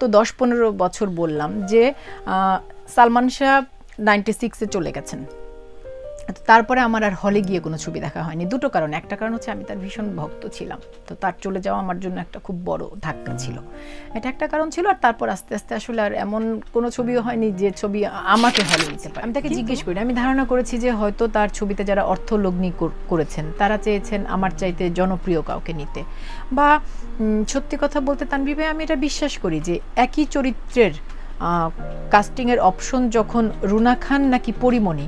তো 10-15 বছর বললাম যে সালমান শাহ 96-এ চলে গেছেন। তারপরে আমার আর হলে গিয়ে কোনো ছবি দেখা হয়নি। দুটো কারণ, একটা কারণ হচ্ছে আমি তার ভীষণ ভক্ত ছিলাম, তো তার চলে যাওয়া আমার জন্য একটা খুব বড় ধাক্কা ছিল, এটা একটা কারণ ছিল। আর তারপর আস্তে আস্তে আসলে আর এমন কোনো ছবিও হয়নি যে ছবি আমাকে হলে নিতে পারে। আমি তাকে জিজ্ঞেস করি, আমি ধারণা করেছি যে হয়তো তার ছবিতে যারা অর্থলগ্নি করেছেন তারা চেয়েছেন আমার চাইতে জনপ্রিয় কাউকে নিতে, বা সত্যি কথা বলতে তানভীর ভাই আমি এটা বিশ্বাস করি যে একই চরিত্রের কাস্টিংয়ের অপশন যখন রুনা খান নাকি পরিমণি,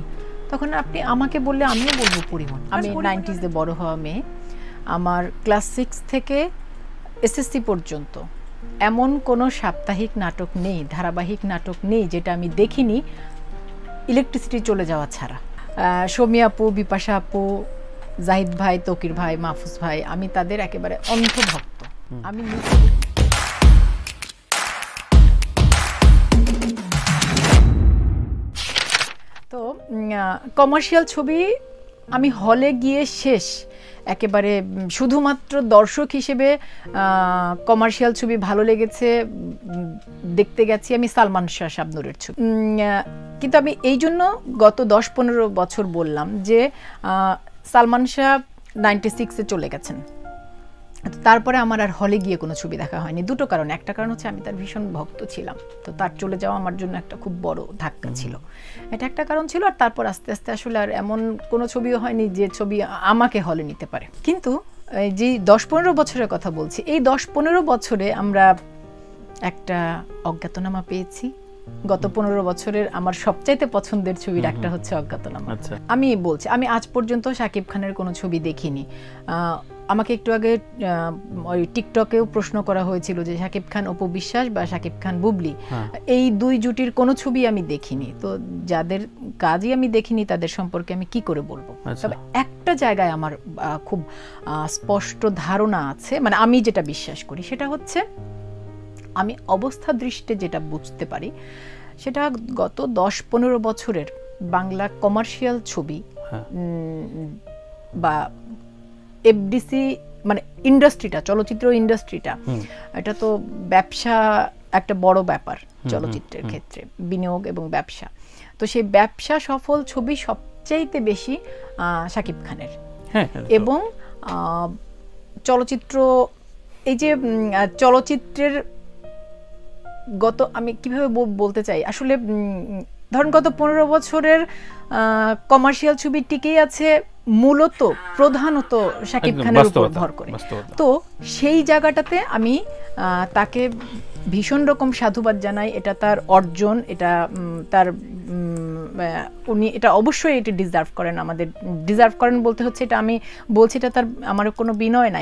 তখন আপনি আমাকে বললে আমিও বলবো পরিমণি। আমি 90s-এ বড় হওয়া মেয়ে, আমার ক্লাস 6 থেকে এসএসসি পর্যন্ত এমন কোনো সাপ্তাহিক নাটক নেই, ধারাবাহিক নাটক নেই যেটা আমি দেখিনি ইলেকট্রিসিটি চলে যাওয়া ছাড়া। শমী আপু, বিপাশা আপু, জাহিদ ভাই, তকির ভাই, মাহফুজ ভাই, আমি তাদের একেবারে অন্ধভক্ত। আমি তো কমার্শিয়াল ছবি আমি হলে গিয়ে শেষ একেবারে শুধুমাত্র দর্শক হিসেবে কমার্শিয়াল ছবি ভালো লেগেছে দেখতে গেছি আমি সালমান শাহ শাবনূরের ছবি। কিন্তু আমি এই জন্য গত 10-15 বছর বললাম যে সালমান শাহ 96-এ চলে গেছেন। তারপরে আমার আর হলে গিয়ে কোনো ছবি দেখা হয়নি। দুটো কারণ, একটা কারণ হচ্ছে আমি তার ভীষণ ভক্ত ছিলাম, তো তার চলে যাওয়া আমার জন্য একটা খুব বড় ধাক্কা ছিল, এটা একটা কারণ ছিল। আর তারপর আস্তে আস্তে আসলে আর এমন কোনো ছবিও হয়নি যে ছবি আমাকে হলে নিতে পারে। কিন্তু এই যে 10-15 বছরের কথা বলছি, এই 10-15 বছরে আমরা একটা অজ্ঞাতনামা পেয়েছি। গত 15 বছরের আমার সবচাইতে পছন্দের ছবির একটা হচ্ছে অজ্ঞাতনামা। আমি বলছি, আমি আজ পর্যন্ত শাকিব খানের কোনো ছবি দেখিনি। আমাকে একটু আগে ওই টিকটকেও প্রশ্ন করা হয়েছিল যে শাকিব খান অপু বিশ্বাস বা শাকিব খান বুবলি, এই দুই জুটির কোনো ছবি আমি দেখিনি। তো যাদের কাজই আমি দেখিনি তাদের সম্পর্কে আমি কি করে বলবো। তবে একটা জায়গায় আমার খুব স্পষ্ট ধারণা আছে, মানে আমি যেটা বিশ্বাস করি সেটা হচ্ছে, আমি অবস্থা দৃষ্টে যেটা বুঝতে পারি সেটা গত 10-15 বছরের বাংলা কমার্শিয়াল ছবি বা এফডিসি মানে ইন্ডাস্ট্রিটা, চলচ্চিত্র ইন্ডাস্ট্রিটা, এটা তো ব্যবসা একটা বড় ব্যাপার চলচ্চিত্রের ক্ষেত্রে, বিনিয়োগ এবং ব্যবসা। তো সেই ব্যবসা সফল ছবি সবচাইতে বেশি শাকিব খানের। এবং চলচ্চিত্র, এই যে চলচ্চিত্রের গত, আমি কিভাবে বলতে চাই আসলে, ধরুন গত 15 বছরের কমার্শিয়াল ছবি টিকেই আছে মূলত প্রধানত শাকিব খানের উপর ভর করে। তো সেই জায়গাটাতে আমি তাকে ভীষণ রকম সাধুবাদ জানাই। এটা তার অর্জন, এটা তার উনি এটা অবশ্যই এটি ডিজার্ভ করেন। আমাদের ডিজার্ভ করেন বলতে হচ্ছে, এটা আমি বলছি এটা তার, আমার কোনো বিনয় না,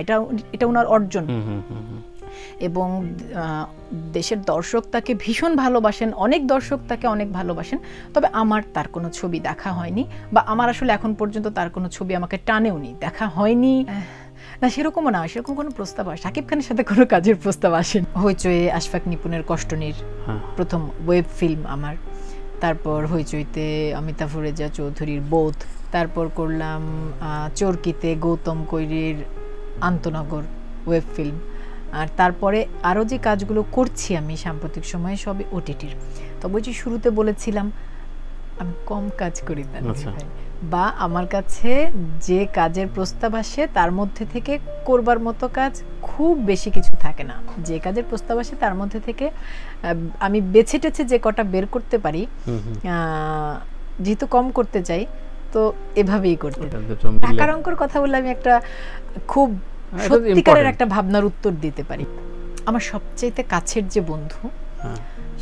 এটা ওনার অর্জন। এবং দেশের দর্শক তাকে ভীষণ ভালোবাসেন, অনেক দর্শক তাকে অনেক ভালোবাসেন। তবে আমার তার কোনো ছবি দেখা হয়নি, বা আমার আসলে এখন পর্যন্ত তার কোনো ছবি আমাকে টানেও নি, দেখা হয়নি না, সেরকমও না, সেরকম কোনো প্রস্তাব আসে শাকিব খানের সাথে কোনো কাজের প্রস্তাব আসেন। হইচই আশফাক নিপুণের কষ্টনীর প্রথম ওয়েব ফিল্ম আমার, তারপর হইচইতে অমিতাভ রেজা চৌধুরীর বোধ, তারপর করলাম চরকিতে গৌতম কৈরির আন্তনগর ওয়েব ফিল্ম। আর তারপরে আরও যে কাজগুলো করছি আমি সাম্প্রতিক সময়ে সবই ওটিটির। তবে যে শুরুতে বলেছিলাম আমি কম কাজ করি না, বা আমার কাছে যে কাজের প্রস্তাব আসে তার মধ্যে থেকে করবার মতো কাজ খুব বেশি কিছু থাকে না। যে কাজের প্রস্তাব আসে তার মধ্যে থেকে আমি বেছে টেছে যে কটা বের করতে পারি, যেহেতু কম করতে চাই তো এভাবেই করতে। টাকার অঙ্কর কথা বললে আমি একটা খুব সত্যিকারের একটা ভাবনার উত্তর দিতে পারি। আমার সবচেয়ে কাছের যে বন্ধু,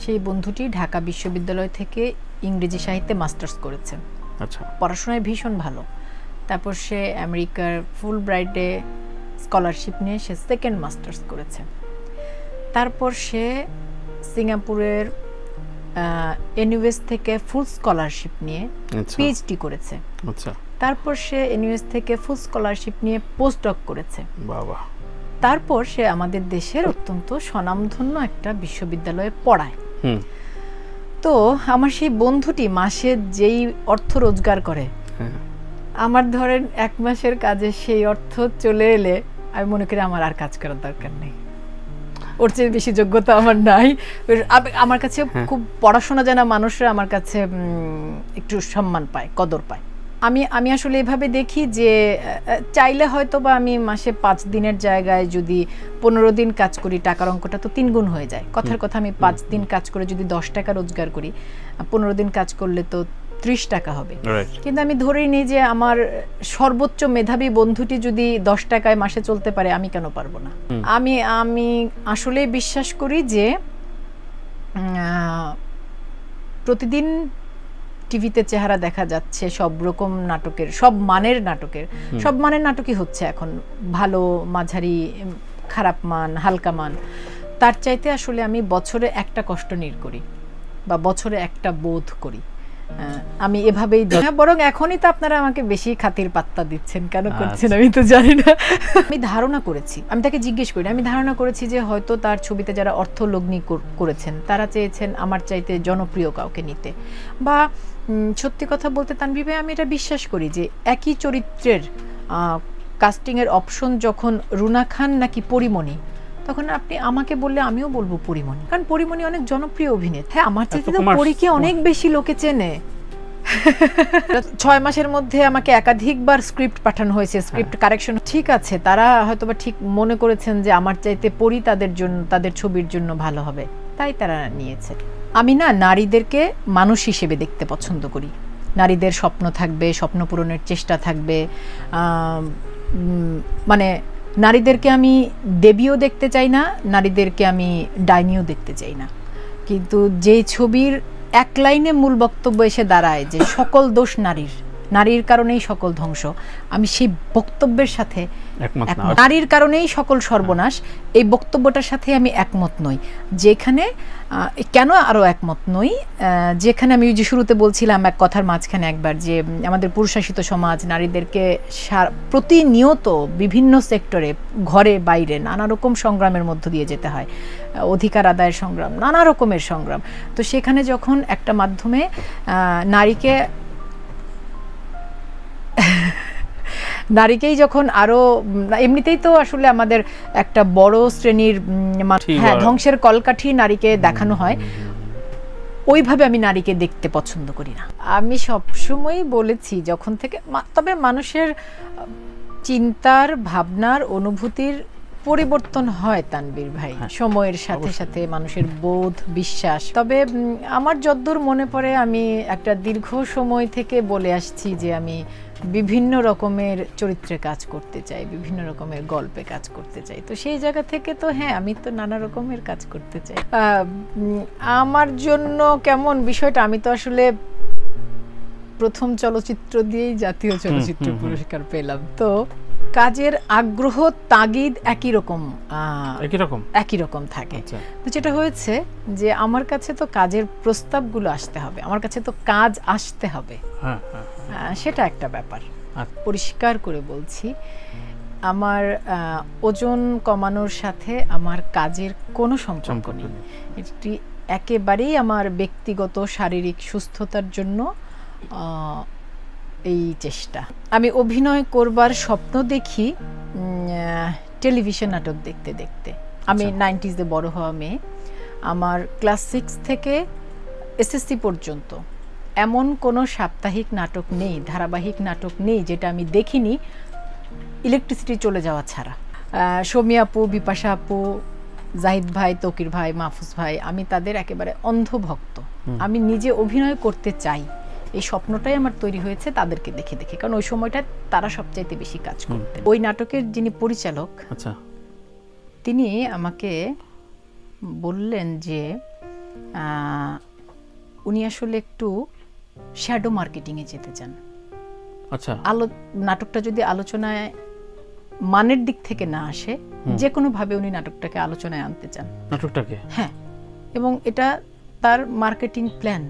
সেই বন্ধুটি ঢাকা বিশ্ববিদ্যালয় থেকে ইংরেজি সাহিত্যে মাস্টার্স করেছে। পড়াশোনায় ভীষণ ভালো। তারপর সে আমেরিকার ফুল ব্রাইটে স্কলারশিপ নিয়ে সে সেকেন্ড মাস্টার্স করেছে। তারপর সে সিঙ্গাপুরের এনইউএস থেকে ফুল স্কলারশিপ নিয়ে পিএইচডি করেছে। তারপর সে এনইউএস থেকে ফুল স্কলারশিপ নিয়ে পোস্টডক করেছে। তারপর সে আমাদের দেশের অত্যন্ত স্বনামধন্য একটা বিশ্ববিদ্যালয়ে পড়ায়। তো আমার সেই বন্ধুটি মাসে যেই অর্থ রোজগার করে, আমার ধরেন 1 মাসের কাজে সেই অর্থ চলে এলে আমি মনে করি আমার আর কাজ করার দরকার নেই। ওর চেয়ে বেশি যোগ্যতা আমার নাই। আমার কাছে খুব পড়াশোনা জানা মানুষরা আমার কাছে একটু সম্মান পায়, কদর পায়। আমি আসলে এভাবে দেখি যে চাইলে হয়তো বা আমি মাসে 5 দিনের জায়গায় যদি 15 দিন কাজ করি, টাকার অঙ্কটা তো 3 গুণ হয়ে যায়। কথার কথা, আমি 5 দিন কাজ করে যদি 10 টাকা রোজগার করি, 15 দিন কাজ করলে তো 30 টাকা হবে। কিন্তু আমি ধরেই নিই যে আমার সর্বোচ্চ মেধাবী বন্ধুটি যদি 10 টাকায় মাসে চলতে পারে, আমি কেন পারবো না? আমি আসলে বিশ্বাস করি যে প্রতিদিন টিভিতে চেহারা দেখা যাচ্ছে সব রকম নাটকের, সব মানের নাটকই হচ্ছে এখন, ভালো, মাঝারি, খারাপ মান, হালকা মান। তার চাইতে আসলে আমি বছরে একটা কষ্ট নীড় করি বা বছরে একটা বোধ করি, আমি এভাবেই দেখি। বরং এখনই তো আপনারা আমাকে বেশি খাতির পাত্তা দিচ্ছেন, কেন করছেন আমি তো জানি না। আমি ধারণা করেছি, আমি তাকে জিজ্ঞেস করি, আমি ধারণা করেছি যে হয়তো তার ছবিতে যারা অর্থলগ্নি করেছেন তারা চেয়েছেন আমার চাইতে জনপ্রিয় কাউকে নিতে। বা সত্যি কথা বলতে তানভীর ভাই, আমি এটা বিশ্বাস করি যে একই চরিত্রের কাস্টিংয়ের অপশন যখন রুনা খান নাকি পরিমণি, তখন আপনি আমাকে বললে আমিও বলবো পরিমণি, কারণ পরিমণি অনেক জনপ্রিয় অভিনেত্রী। হ্যাঁ, আমার চাইতে তো পরীকে অনেক বেশি লোকে চেনে। 6 মাসের মধ্যে আমাকে একাধিকবার স্ক্রিপ্ট পাঠানো হয়েছে, স্ক্রিপ্ট কারেকশন। ঠিক আছে, তারা হয়তোবা ঠিক মনে করেছেন যে আমার চাইতে পরি তাদের ছবির জন্য ভালো হবে, তাই তারা নিয়েছে। আমি না নারীদেরকে মানুষ হিসেবে দেখতে পছন্দ করি। নারীদের স্বপ্ন থাকবে, স্বপ্ন পূরণের চেষ্টা থাকবে। মানে নারীদেরকে আমি দেবীও দেখতে চাই না, নারীদেরকে আমি ডাইনিও দেখতে চাই না। কিন্তু যেই ছবির এক লাইনে মূল বক্তব্য এসে দাঁড়ায় যে সকল দোষ নারীর কারণেই সকল ধ্বংস, আমি সেই বক্তব্যের সাথে নারীর কারণেই সকল সর্বনাশ, এই বক্তব্যটার সাথে আমি একমত নই। যেখানে কেন আরো একমত নই, যেখানে আমি যে শুরুতে বলছিলাম এক কথার মাঝখানে একবার, যে আমাদের পুরুষাসিত সমাজ নারীদেরকে প্রতিনিয়ত বিভিন্ন সেক্টরে, ঘরে বাইরে নানা রকম সংগ্রামের মধ্য দিয়ে যেতে হয়, অধিকার আদায়ের সংগ্রাম, নানা রকমের সংগ্রাম। তো সেখানে যখন একটা মাধ্যমে নারীকেই যখন আরো, এমনিতেই তো আসলে আমাদের একটা বড় শ্রেণীর ধ্বংসের কলকাঠি নারীকে দেখানো হয়, ওইভাবে আমি নারীকে দেখতে পছন্দ করি না। আমি সবসময় বলেছি যখন থেকে, তবে মানুষের চিন্তার, ভাবনার, অনুভূতির পরিবর্তন হয় তানভীর ভাই, সময়ের সাথে সাথে মানুষের বোধ, বিশ্বাস। তবে আমার যদ্দূর মনে পড়ে, আমি একটা দীর্ঘ সময় থেকে বলে আসছি যে আমি বিভিন্ন রকমের চরিত্রে কাজ করতে চাই, বিভিন্ন রকমের গল্পে কাজ করতে চাই। তো সেই জায়গা থেকে তো হ্যাঁ, আমি তো নানা রকমের কাজ করতে চাই। আমার জন্য কেমন বিষয়টা, আমি তো আসলে প্রথম চলচ্চিত্র দিয়েই জাতীয় চলচ্চিত্র পুরস্কার পেলাম। তো কাজের আগ্রহ, তাগিদ একই রকম থাকে। তো যেটা হয়েছে যে আমার কাছে তো কাজের প্রস্তাবগুলো আসতে হবে, আমার কাছে তো কাজ আসতে হবে, সেটা একটা ব্যাপার। পরিষ্কার করে বলছি, আমার ওজন কমানোর সাথে আমার কাজের কোনো সম্পর্ক নেই। এটি একেবারেই আমার ব্যক্তিগত শারীরিক সুস্থতার জন্য এই চেষ্টা। আমি অভিনয় করবার স্বপ্ন দেখি টেলিভিশন নাটক দেখতে দেখতে। আমি 90s-এ বড় হওয়া মেয়ে। আমার ক্লাস 6 থেকে এসএসসি পর্যন্ত এমন কোনো সাপ্তাহিক নাটক নেই, ধারাবাহিক নাটক নেই যেটা আমি দেখিনি ইলেকট্রিসিটি চলে যাওয়া ছাড়া। শমী আপু, বিপাশা আপু, জাহিদ ভাই, তকির ভাই, মাহফুজ ভাই, আমি তাদের একেবারে অন্ধভক্ত। আমি নিজে অভিনয় করতে চাই, এই স্বপ্নটাই আমার তৈরি হয়েছে তাদেরকে দেখে দেখে, কারণ ওই সময়টা তারা সবচাইতে বেশি কাজ করতেন। ওই নাটকের যিনি পরিচালক, তিনি আমাকে বললেন যে উনি আসলে একটু শ্যাডো মার্কেটিংয়ে যেতে চান। নাটকটা যদি আলোচনায় মানের দিক থেকে না আসে, যে কোনো ভাবে উনি নাটকটাকে আলোচনায় আনতে চান, নাটকটাকে। হ্যাঁ, এবং এটা তার মার্কেটিং প্ল্যান।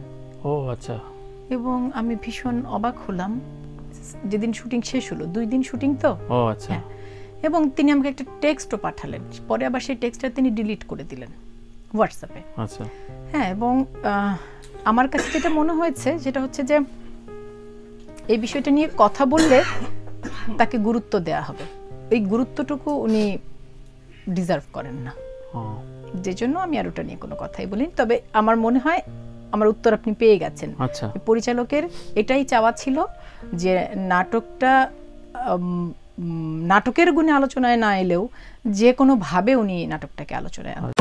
এবং আমি ভীষণ অবাক হলাম যেদিন শুটিং শেষ হলো। 2 দিন শুটিং তো। এবং তিনি আমাকে একটা টেক্সটও পাঠালেন, পরে আবার সেই টেক্সটটা তিনি ডিলিট করে দিলেন হোয়াটসঅ্যাপে। হ্যাঁ, এবং আমার কাছে যেটা মনে হয়েছে সেটা হচ্ছে যে এই বিষয়টা নিয়ে কথা বললে তাকে গুরুত্ব দেওয়া হবে, এই গুরুত্বটুকু উনি ডিজার্ভ করেন না। যে জন্য আমি আর ওটা নিয়ে কোনো কথাই বলিনি। তবে আমার মনে হয় আমার উত্তর আপনি পেয়ে গেছেন। আচ্ছা, পরিচালকের এটাই চাওয়া ছিল যে নাটকটা নাটকের গুণে আলোচনায় না এলেও যে কোনো ভাবে উনি নাটকটাকে আলোচনায় আনতে